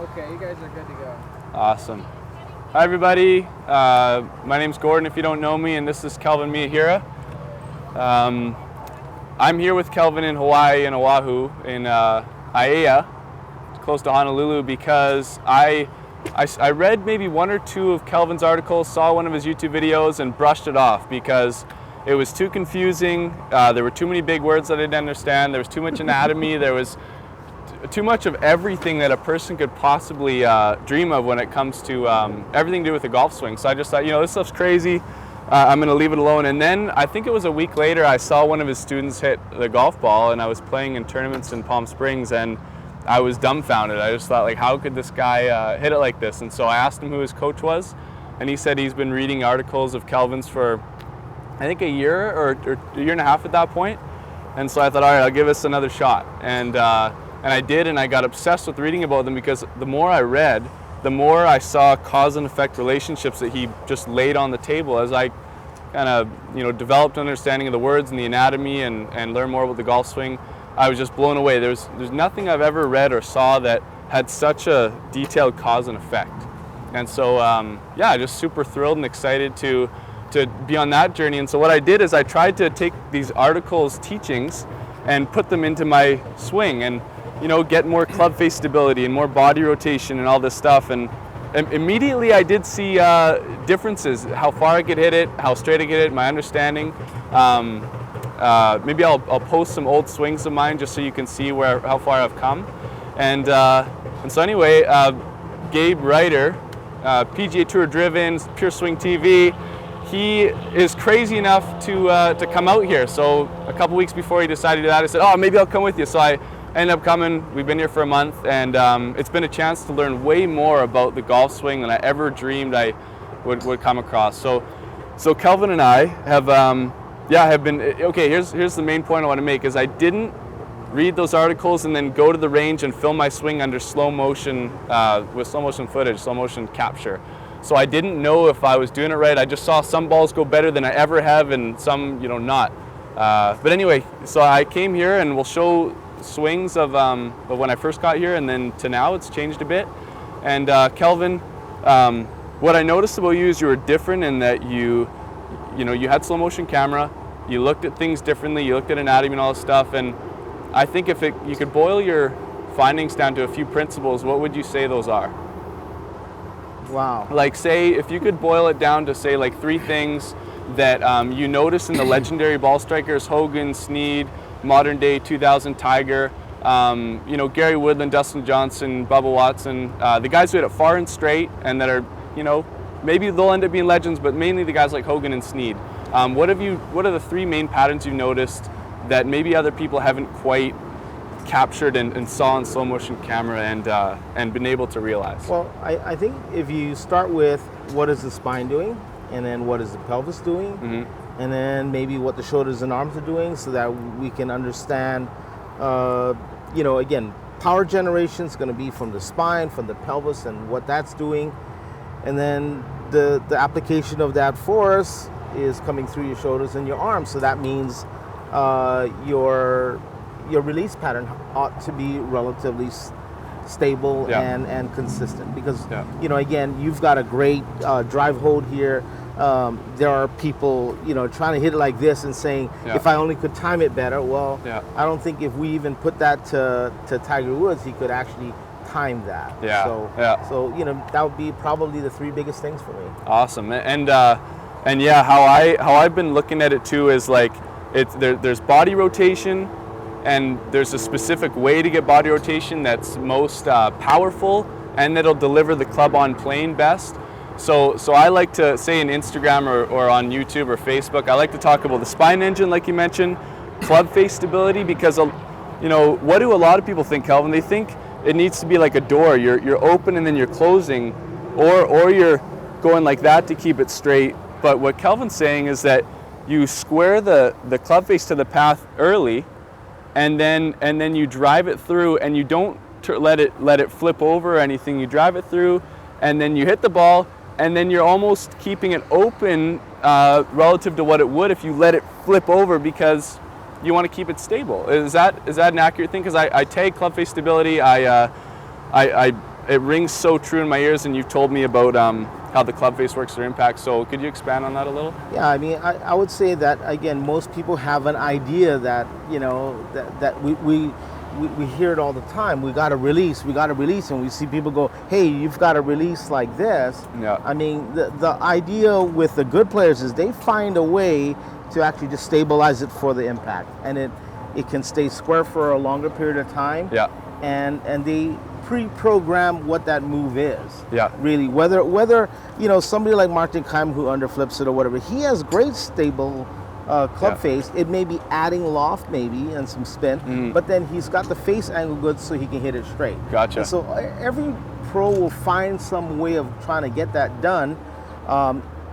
Okay, you guys are good to go. Awesome. Hi everybody, my name's Gordon if you don't know me, and this is Kelvin Miyahira. I'm here with Kelvin in Hawaii, in Oahu, in Aiea, close to Honolulu, because I read maybe one or two of Kelvin's articles, saw one of his YouTube videos, and brushed it off because it was too confusing. There were too many big words that I didn't understand. There was too much anatomy. There was too much of everything that a person could possibly dream of when it comes to everything to do with a golf swing. So I just thought, this stuff's crazy. I'm going to leave it alone. And then I think it was a week later, I saw one of his students hit the golf ball, and I was playing in tournaments in Palm Springs, and I was dumbfounded. I just thought, how could this guy hit it like this? And so I asked him who his coach was, and he said he's been reading articles of Kelvin's for, I think, a year or a year and a half at that point. And so I thought, all right, I'll give this another shot. And I did, and I got obsessed with reading about them because the more I read, the more I saw cause and effect relationships that he just laid on the table as I kind of, developed an understanding of the words and the anatomy and learned more about the golf swing. I was just blown away. There's nothing I've ever read or saw that had such a detailed cause and effect. And so, just super thrilled and excited to be on that journey. And so what I did is I tried to take these articles, teachings, and put them into my swing and, get more club face stability and more body rotation and all this stuff. And immediately I did see differences, how far I could hit it, how straight I could hit it, my understanding. Maybe I'll post some old swings of mine just so you can see how far I've come. And so anyway, Gabe Ryder, PGA Tour driven, Pure Swing TV, he is crazy enough to come out here. So a couple weeks before he decided that, I said, oh, maybe I'll come with you. So I ended up coming. We've been here for a month, and it's been a chance to learn way more about the golf swing than I ever dreamed I would come across. So Kelvin and I have been, okay, here's the main point I want to make, is I didn't read those articles and then go to the range and film my swing under slow motion, with slow motion footage, slow motion capture. So I didn't know if I was doing it right. I just saw some balls go better than I ever have and some, not. But anyway, so I came here and we'll show swings of when I first got here, and then to now it's changed a bit. And Kelvin, what I noticed about you is you were different in that you had slow motion camera, you looked at things differently, you looked at anatomy and all this stuff, and I think if you could boil your findings down to a few principles, what would you say those are? Wow. Say, if you could boil it down to say three things that you notice in the legendary ball strikers, Hogan, Snead, modern day 2000 Tiger, Gary Woodland, Dustin Johnson, Bubba Watson, the guys who hit it far and straight and that are, maybe they'll end up being legends, but mainly the guys like Hogan and Snead. What are the three main patterns you've noticed that maybe other people haven't quite captured and saw in slow motion camera and been able to realize? Well, I think if you start with what is the spine doing, and then what is the pelvis doing, mm-hmm. and then maybe what the shoulders and arms are doing, so that we can understand, again, power generation is going to be from the spine, from the pelvis, and what that's doing. And then the application of that force is coming through your shoulders and your arms. So that means your release pattern ought to be relatively stable and consistent. Because, again, you've got a great drive hold here. There are people, trying to hit it like this and saying, if I only could time it better. Well, I don't think if we even put that to Tiger Woods, he could actually time that. So that would be probably the three biggest things for me. Awesome. And how I've been looking at it too is there's body rotation, and there's a specific way to get body rotation that's most powerful and that'll deliver the club on plane best. So I like to say in Instagram or on YouTube or Facebook, I like to talk about the spine engine, like you mentioned, club face stability, because what do a lot of people think, Kelvin? They think it needs to be like a door. You're open and then you're closing, or you're going like that to keep it straight. But what Kelvin's saying is that you square the club face to the path early, and then you drive it through, and you don't let it flip over or anything. You drive it through, and then you hit the ball, and then you're almost keeping it open relative to what it would if you let it flip over, because you want to keep it stable. Is that an accurate thing? Because I tag club face stability. I it rings so true in my ears, and you've told me about how the club face works or impact. So could you expand on that a little? Yeah, I mean, I would say that again, most people have an idea that that we hear it all the time. We got to release, and we see people go, "Hey, you've got to release like this." Yeah. I mean, the idea with the good players is they find a way to actually just stabilize it for the impact, and it can stay square for a longer period of time. Yeah. And they pre-program what that move is. Yeah. Really, whether somebody like Martin Keim who underflips it or whatever, he has great stable club face. It may be adding loft maybe and some spin, but then he's got the face angle good so he can hit it straight. Gotcha. And so every pro will find some way of trying to get that done.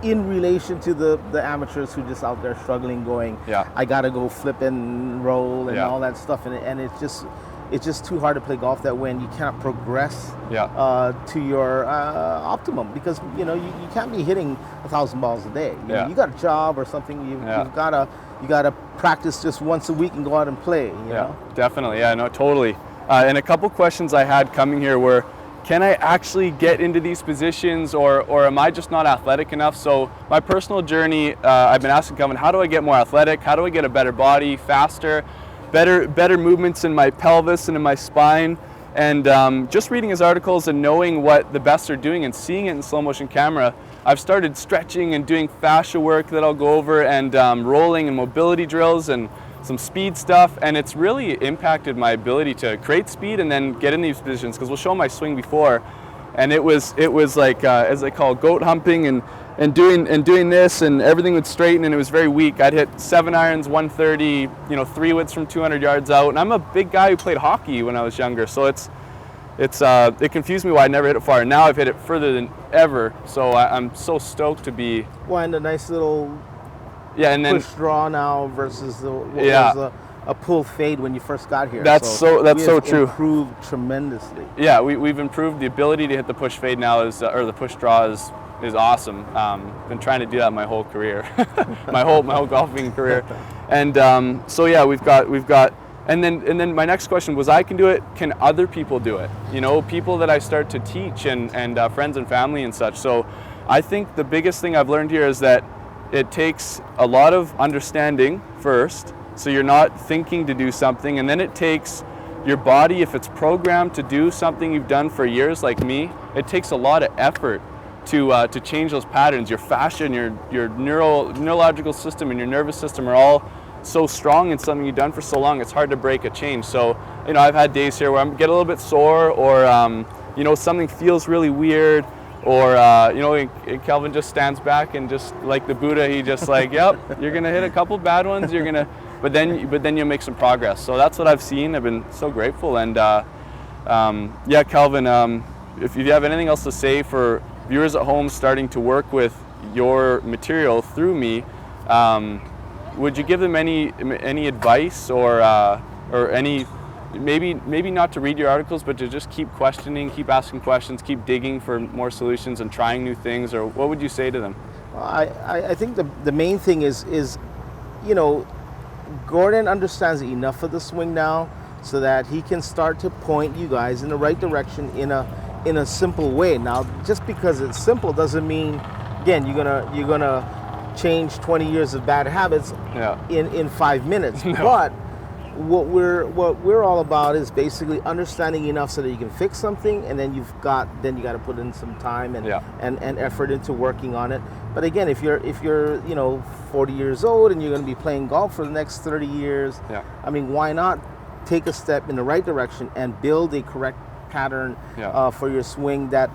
In relation to the amateurs who just out there struggling, going, I gotta go flip and roll and all that stuff, and it's just too hard to play golf that way, and you cannot progress to your optimum, because you can't be hitting 1,000 balls a day. You got a job or something. You've gotta practice just once a week and go out and play. You know? Definitely. Yeah, no, totally. And a couple questions I had coming here were, can I actually get into these positions, or am I just not athletic enough? So my personal journey, I've been asking Kelvin, how do I get more athletic? How do I get a better body, faster, better movements in my pelvis and in my spine? And just reading his articles and knowing what the best are doing and seeing it in slow motion camera, I've started stretching and doing fascia work that I'll go over, and rolling and mobility drills and some speed stuff, and it's really impacted my ability to create speed and then get in these positions, because we'll show my swing before, and it was like as they call goat humping and doing this, and everything would straighten, and it was very weak. I'd hit 7 irons 130, 3-woods from 200 yards out, and I'm a big guy who played hockey when I was younger, so it confused me why I never hit it far. Now I've hit it further than ever, so I'm so stoked to be. Well, and a nice little and then push draw now versus was a pull fade when you first got here. That's so true. Improved tremendously. Yeah, we've improved. The ability to hit the push fade now or the push draw is awesome. Been trying to do that my whole career, my whole golfing career, and we've got. And then my next question was, I can do it. Can other people do it? People that I start to teach and friends and family and such. So I think the biggest thing I've learned here is that it takes a lot of understanding first, so you're not thinking to do something, and then it takes your body, if it's programmed to do something you've done for years, like me, it takes a lot of effort to change those patterns. Your fascia and your neurological system and your nervous system are all so strong in something you've done for so long, it's hard to break a change. So, I've had days here where I get a little bit sore, or something feels really weird, or Kelvin just stands back and just like the Buddha, he just like, yep, you're gonna hit a couple bad ones, but then you'll make some progress. So that's what I've seen. I've been so grateful, and Kelvin, if you have anything else to say for viewers at home starting to work with your material through me, would you give them any advice, or any, maybe not to read your articles, but to just keep questioning, keep asking questions, keep digging for more solutions and trying new things, or what would you say to them? Well, I think the main thing is Gordon understands enough of the swing now so that he can start to point you guys in the right direction in a simple way. Now, just because it's simple doesn't mean, again, you're gonna change 20 years of bad habits in 5 minutes. No. But what we're all about is basically understanding enough so that you can fix something, and then you got to put in some time and effort into working on it. But again, if you're 40 years old and you're going to be playing golf for the next 30 years, I mean, why not take a step in the right direction and build a correct pattern for your swing that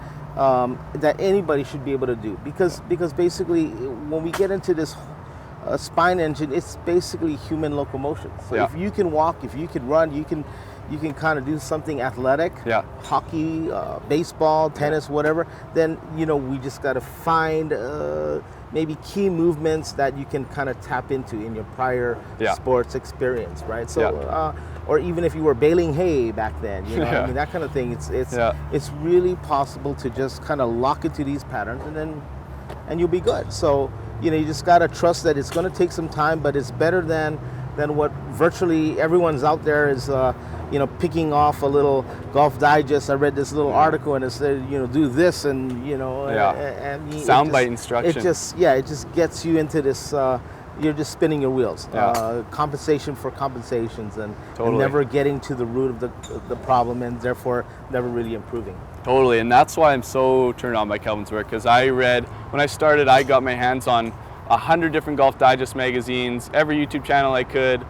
anybody should be able to do, because basically when we get into this spine engine, it's basically human locomotion. So if you can walk, if you can run, you can kind of do something athletic, hockey, baseball, tennis, whatever, then we just got to find maybe key movements that you can kind of tap into in your prior sports experience, right? So or even if you were baling hay back then, I mean, that kind of thing. It's really possible to just kind of lock into these patterns, and you'll be good. So you just got to trust that it's going to take some time, but it's better than what virtually everyone's out there is picking off a little Golf Digest. I read this little article and it said, do this and, and soundbite instruction. It just gets you into this, you're just spinning your wheels. Compensation for compensations and never getting to the root of the problem, and therefore never really improving. Totally, and that's why I'm so turned on by Kelvin's work, because when I started, I got my hands on 100 different Golf Digest magazines, every YouTube channel I could,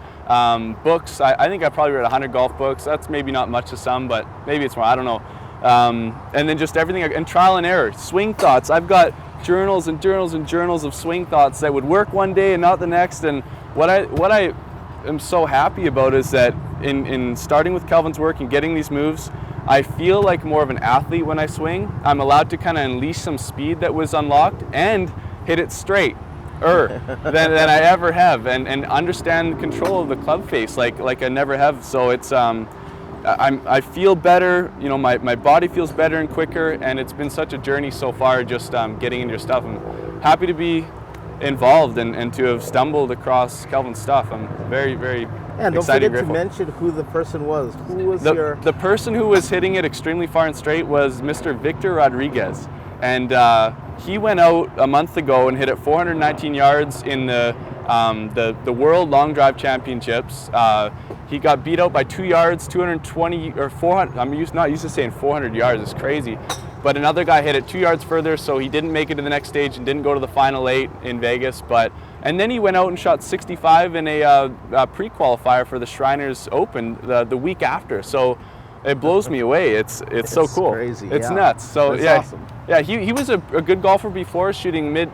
books. I think I probably read 100 golf books. That's maybe not much to some, but maybe it's more, I don't know. And then just everything, and trial and error, swing thoughts. I've got journals and journals and journals of swing thoughts that would work one day and not the next. And what I am so happy about is that in starting with Kelvin's work and getting these moves, I feel like more of an athlete when I swing. I'm allowed to kind of unleash some speed that was unlocked and hit it straight than I ever have, and understand the control of the club face like I never have. So it's I feel better, my body feels better and quicker, and it's been such a journey so far just getting into your stuff. I'm happy to be involved and to have stumbled across Kelvin's stuff. I'm very, very and don't excited forget to mention who the person was. Who was the person who was hitting it extremely far and straight was Mr. Victor Rodriguez, and he went out a month ago and hit it 419 yards in the World Long Drive Championships. He got beat out by 2 yards, 220 or 400. I'm not used to saying 400 yards. It's crazy. But another guy hit it 2 yards further, so he didn't make it to the next stage and didn't go to the final 8 in Vegas. And then he went out and shot 65 in a pre-qualifier for the Shriners Open the week after. So it blows me away. It's so cool. Crazy. It's nuts. So That's awesome. Yeah, he was a good golfer before, shooting mid